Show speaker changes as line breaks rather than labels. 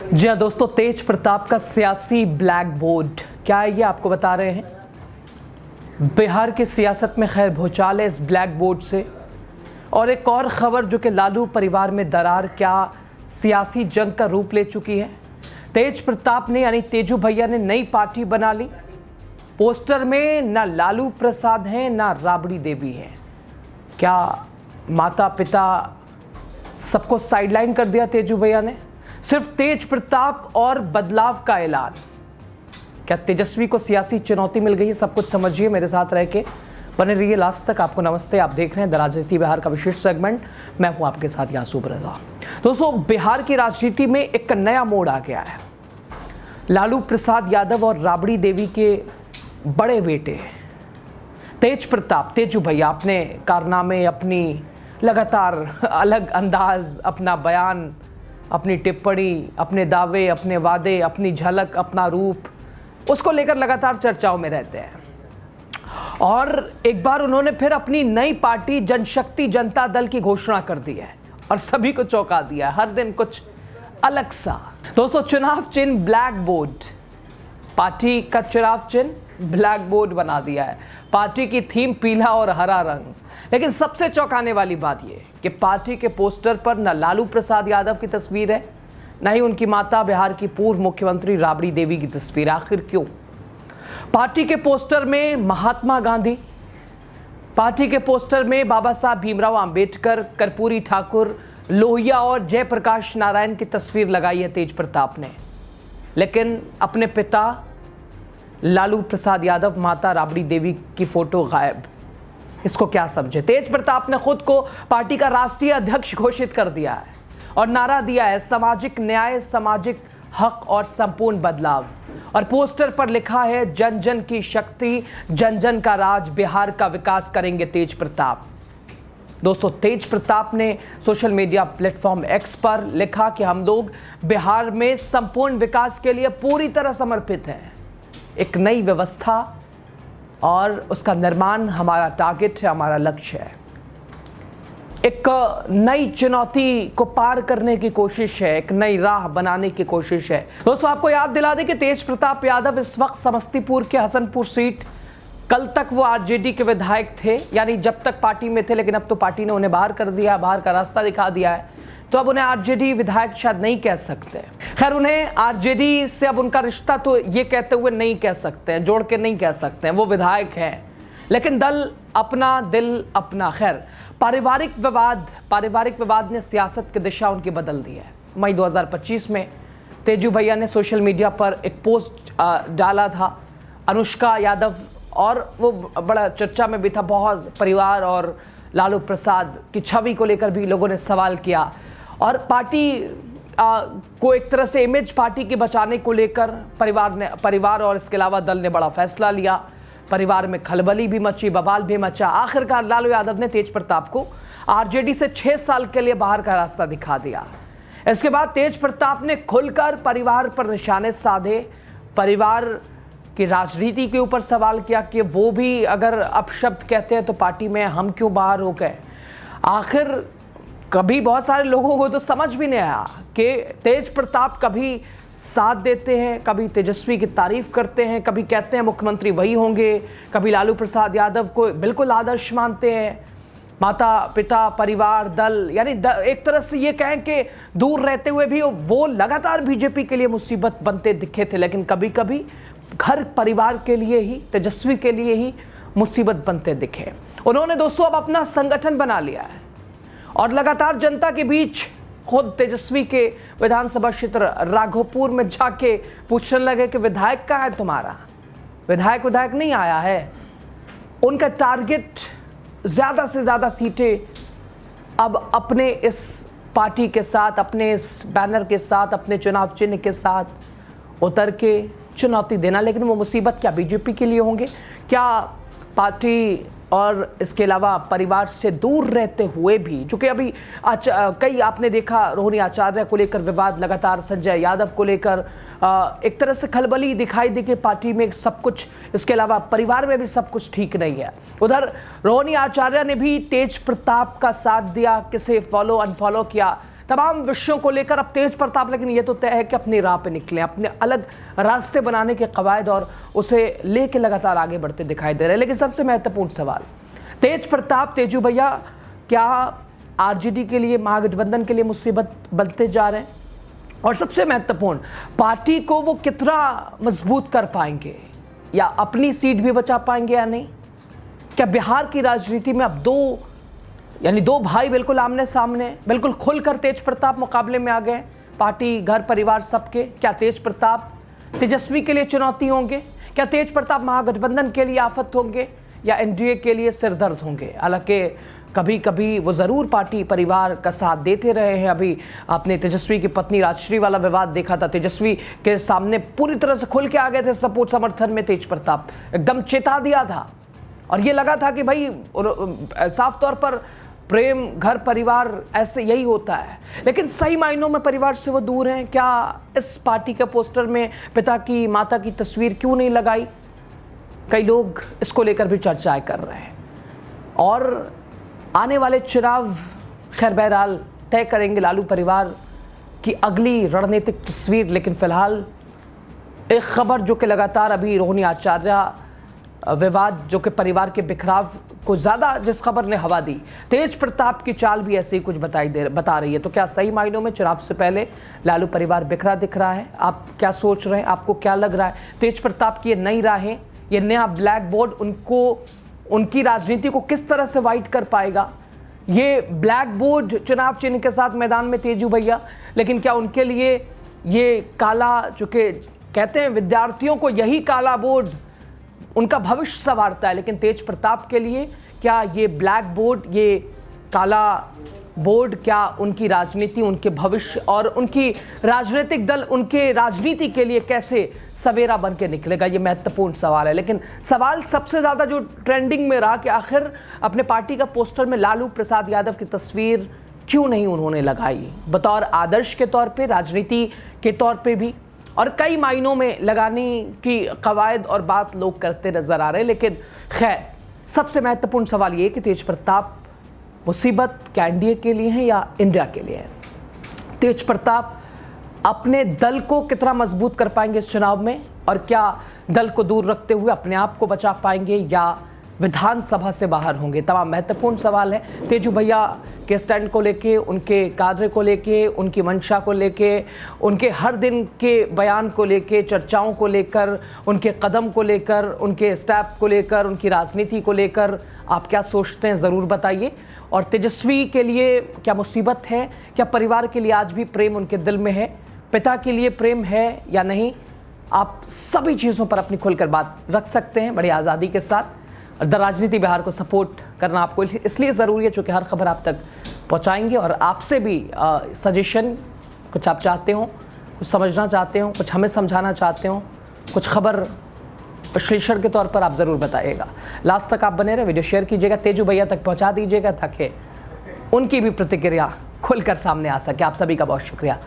जी हाँ दोस्तों, तेज प्रताप का सियासी ब्लैक बोर्ड क्या है ये आपको बता रहे हैं। बिहार की सियासत में खैर भूचाल है इस ब्लैक बोर्ड से। और एक और खबर जो कि लालू परिवार में दरार क्या सियासी जंग का रूप ले चुकी है। तेज प्रताप ने यानी तेजू भैया ने नई पार्टी बना ली। पोस्टर में ना लालू प्रसाद हैं ना राबड़ी देवी है। क्या माता पिता सबको साइडलाइन कर दिया तेजू भैया ने? सिर्फ तेज प्रताप और बदलाव का ऐलान। क्या तेजस्वी को सियासी चुनौती मिल गई है? सब कुछ समझिए, मेरे साथ रह के बने रहिए लास्ट तक। आपको नमस्ते, आप देख रहे हैं द राजनीति बिहार का विशेष सेगमेंट। मैं हूं आपके साथ यासूब रजा। दोस्तों, बिहार की राजनीति में एक नया मोड़ आ गया है। लालू प्रसाद यादव और राबड़ी देवी के बड़े बेटे तेज प्रताप, तेजू भैया अपने कारनामे, अपनी लगातार अलग अंदाज, अपना बयान, अपनी टिप्पणी, अपने दावे, अपने वादे, अपनी झलक, अपना रूप, उसको लेकर लगातार चर्चाओं में रहते हैं। और एक बार उन्होंने फिर अपनी नई पार्टी जनशक्ति जनता दल की घोषणा कर दी है और सभी को चौंका दिया है। हर दिन कुछ अलग सा। दोस्तों, चुनाव चिन्ह ब्लैक बोर्ड, पार्टी का चुनाव चिन्ह ब्लैक बोर्ड बना दिया है। पार्टी की थीम पीला और हरा रंग। लेकिन सबसे चौंकाने वाली बात यह कि पार्टी के पोस्टर पर न लालू प्रसाद यादव की तस्वीर है, न ही उनकी माता बिहार की पूर्व मुख्यमंत्री राबड़ी देवी की तस्वीर। आखिर क्यों? पार्टी के पोस्टर में महात्मा गांधी, पार्टी के पोस्टर में बाबा साहब भीमराव अंबेडकर, कर्पूरी ठाकुर, लोहिया और जयप्रकाश नारायण की तस्वीर लगाई है तेज प्रताप ने। लेकिन अपने पिता लालू प्रसाद यादव, माता राबड़ी देवी की फोटो गायब। इसको क्या समझे? तेज प्रताप ने खुद को पार्टी का राष्ट्रीय अध्यक्ष घोषित कर दिया है और नारा दिया है सामाजिक न्याय, सामाजिक हक और संपूर्ण बदलाव। और पोस्टर पर लिखा है जन जन की शक्ति, जन जन का राज, बिहार का विकास करेंगे तेज प्रताप। दोस्तों, तेज प्रताप ने सोशल मीडिया प्लेटफॉर्म एक्स पर लिखा कि हम लोग बिहार में संपूर्ण विकास के लिए पूरी तरह समर्पित हैं। एक नई व्यवस्था और उसका निर्माण हमारा टारगेट है, हमारा लक्ष्य है। एक नई चुनौती को पार करने की कोशिश है, एक नई राह बनाने की कोशिश है। दोस्तों, आपको याद दिला दें कि तेज प्रताप यादव इस वक्त समस्तीपुर के हसनपुर सीट, कल तक वो आरजेडी के विधायक थे, यानी जब तक पार्टी में थे, लेकिन अब तो पार्टी ने उन्हें बाहर कर दिया, बाहर का रास्ता दिखा दिया है, तो अब उन्हें आरजेडी विधायक शायद नहीं कह सकते। खैर, उन्हें आरजेडी से अब उनका रिश्ता तो ये कहते हुए नहीं कह सकते हैं, जोड़ के नहीं कह सकते हैं, वो विधायक हैं। लेकिन दल अपना, दिल अपना। खैर, पारिवारिक विवाद ने सियासत की दिशा उनकी बदल दी है। मई 2025 में तेजू भैया ने सोशल मीडिया पर एक पोस्ट डाला था अनुष्का यादव, और वो बड़ा चर्चा में भी था। बहुत परिवार और लालू प्रसाद की छवि को लेकर भी लोगों ने सवाल किया और पार्टी को एक तरह से इमेज पार्टी के बचाने को लेकर परिवार और इसके अलावा दल ने बड़ा फैसला लिया। परिवार में खलबली भी मची, बवाल भी मचा। आखिरकार लालू यादव ने तेज प्रताप को आरजेडी से 6 साल के लिए बाहर का रास्ता दिखा दिया। इसके बाद तेज प्रताप ने खुलकर परिवार पर निशाने साधे, परिवार की राजनीति के ऊपर सवाल किया कि वो भी अगर अपशब्द कहते हैं तो पार्टी में हम क्यों बाहर हो गए। आखिर कभी बहुत सारे लोगों को तो समझ भी नहीं आया कि तेज प्रताप कभी साथ देते हैं, कभी तेजस्वी की तारीफ करते हैं, कभी कहते हैं मुख्यमंत्री वही होंगे, कभी लालू प्रसाद यादव को बिल्कुल आदर्श मानते हैं। माता पिता, परिवार, दल, यानी एक तरह से ये कहें कि दूर रहते हुए भी वो लगातार बीजेपी के लिए मुसीबत बनते दिखे थे, लेकिन कभी कभी घर परिवार के लिए ही, तेजस्वी के लिए ही मुसीबत बनते दिखे। उन्होंने दोस्तों अब अपना संगठन बना लिया है और लगातार जनता के बीच खुद तेजस्वी के विधानसभा क्षेत्र राघोपुर में जाके पूछने लगे कि विधायक कहाँ है तुम्हारा? विधायक नहीं आया है। उनका टारगेट ज़्यादा से ज़्यादा सीटें अब अपने इस पार्टी के साथ, अपने इस बैनर के साथ, अपने चुनाव चिन्ह के साथ उतर के चुनौती देना। लेकिन वो मुसीबत क्या बीजेपी के लिए होंगे? क्या पार्टी और इसके अलावा परिवार से दूर रहते हुए भी, जो कि अभी कई आपने देखा रोहिणी आचार्य को लेकर विवाद, लगातार संजय यादव को लेकर एक तरह से खलबली दिखाई दी कि पार्टी में सब कुछ, इसके अलावा परिवार में भी सब कुछ ठीक नहीं है। उधर रोहिणी आचार्य ने भी तेज प्रताप का साथ दिया, किसे फॉलो अनफॉलो किया, तमाम विषयों को लेकर अब तेज प्रताप, लेकिन ये तो तय है कि अपनी राह पे निकले, अपने अलग रास्ते बनाने के कवायद और उसे लेके लगातार आगे बढ़ते दिखाई दे रहे हैं। लेकिन सबसे महत्वपूर्ण सवाल, तेज प्रताप, तेजू भैया क्या आरजेडी के लिए, महागठबंधन के लिए मुसीबत बनते जा रहे हैं? और सबसे महत्वपूर्ण, पार्टी को वो कितना मजबूत कर पाएंगे या अपनी सीट भी बचा पाएंगे या नहीं? क्या बिहार की राजनीति में अब दो भाई बिल्कुल आमने सामने, बिल्कुल खुलकर तेज प्रताप मुकाबले में आ गए, पार्टी, घर परिवार सबके? क्या तेज प्रताप तेजस्वी के लिए चुनौती होंगे? क्या तेज प्रताप महागठबंधन के लिए आफत होंगे या एनडीए के लिए सिरदर्द होंगे? हालांकि कभी कभी वो ज़रूर पार्टी परिवार का साथ देते रहे हैं। अभी आपने तेजस्वी की पत्नी राजश्री वाला विवाद देखा था, तेजस्वी के सामने पूरी तरह से खुल के आ गए थे सपोर्ट समर्थन में, तेज प्रताप एकदम चेता दिया था और ये लगा था कि भाई साफ तौर पर प्रेम, घर परिवार ऐसे यही होता है। लेकिन सही मायनों में परिवार से वो दूर हैं। क्या इस पार्टी के पोस्टर में पिता की, माता की तस्वीर क्यों नहीं लगाई? कई लोग इसको लेकर भी चर्चाएं कर रहे हैं और आने वाले चुनाव खैर बहरहाल तय करेंगे लालू परिवार की अगली रणनीतिक तस्वीर। लेकिन फिलहाल एक खबर जो कि लगातार अभी रोहिणी आचार्य विवाद, जो कि परिवार के बिखराव को ज़्यादा जिस खबर ने हवा दी, तेज प्रताप की चाल भी ऐसे ही कुछ बता रही है। तो क्या सही मायनों में चुनाव से पहले लालू परिवार बिखरा दिख रहा है? आप क्या सोच रहे हैं? आपको क्या लग रहा है? तेज प्रताप की ये नई राहें, ये नया ब्लैक बोर्ड उनकी राजनीति को किस तरह से वाइट कर पाएगा? ये ब्लैक बोर्ड चुनाव चिन्ह के साथ मैदान में तेजू भैया, लेकिन क्या उनके लिए ये काला, जो कि कहते हैं विद्यार्थियों को यही काला बोर्ड उनका भविष्य संवारता है, लेकिन तेज प्रताप के लिए क्या ये ब्लैक बोर्ड, ये काला बोर्ड, क्या उनकी राजनीति, उनके भविष्य और उनकी राजनीतिक दल, उनके राजनीति के लिए कैसे सवेरा बन के निकलेगा? ये महत्वपूर्ण सवाल है। लेकिन सवाल सबसे ज़्यादा जो ट्रेंडिंग में रहा कि आखिर अपने पार्टी का पोस्टर में लालू प्रसाद यादव की तस्वीर क्यों नहीं उन्होंने लगाई, बतौर आदर्श के तौर पे, राजनीति के तौर पे भी, और कई मायनों में लगाने की कवायद और बात लोग करते नजर आ रहे हैं। लेकिन खैर सबसे महत्वपूर्ण सवाल ये कि तेज प्रताप मुसीबत क्या एनडीए के लिए है या इंडिया के लिए है? तेज प्रताप अपने दल को कितना मजबूत कर पाएंगे इस चुनाव में, और क्या दल को दूर रखते हुए अपने आप को बचा पाएंगे या विधानसभा से बाहर होंगे? तमाम महत्वपूर्ण सवाल है तेजू भैया के स्टैंड को लेके, उनके कादरे को लेके, उनकी मंशा को लेके, उनके हर दिन के बयान को लेके, चर्चाओं को लेकर, उनके कदम को लेकर, उनके स्टेप को लेकर, उनकी राजनीति को लेकर आप क्या सोचते हैं, ज़रूर बताइए। और तेजस्वी के लिए क्या मुसीबत है? क्या परिवार के लिए आज भी प्रेम उनके दिल में है? पिता के लिए प्रेम है या नहीं? आप सभी चीज़ों पर अपनी खुलकर बात रख सकते हैं बड़ी आज़ादी के साथ। द राजनीति बिहार को सपोर्ट करना आपको इसलिए ज़रूरी है क्योंकि हर खबर आप तक पहुंचाएंगे और आपसे भी सजेशन, कुछ आप चाहते हो, कुछ समझना चाहते हो, कुछ हमें समझाना चाहते हो, कुछ खबर विश्लेषण के तौर पर आप ज़रूर बताइएगा। लास्ट तक आप बने रहे, वीडियो शेयर कीजिएगा, तेजू भैया तक पहुँचा दीजिएगा ताकि उनकी भी प्रतिक्रिया खुलकर सामने आ सके। आप सभी का बहुत शुक्रिया।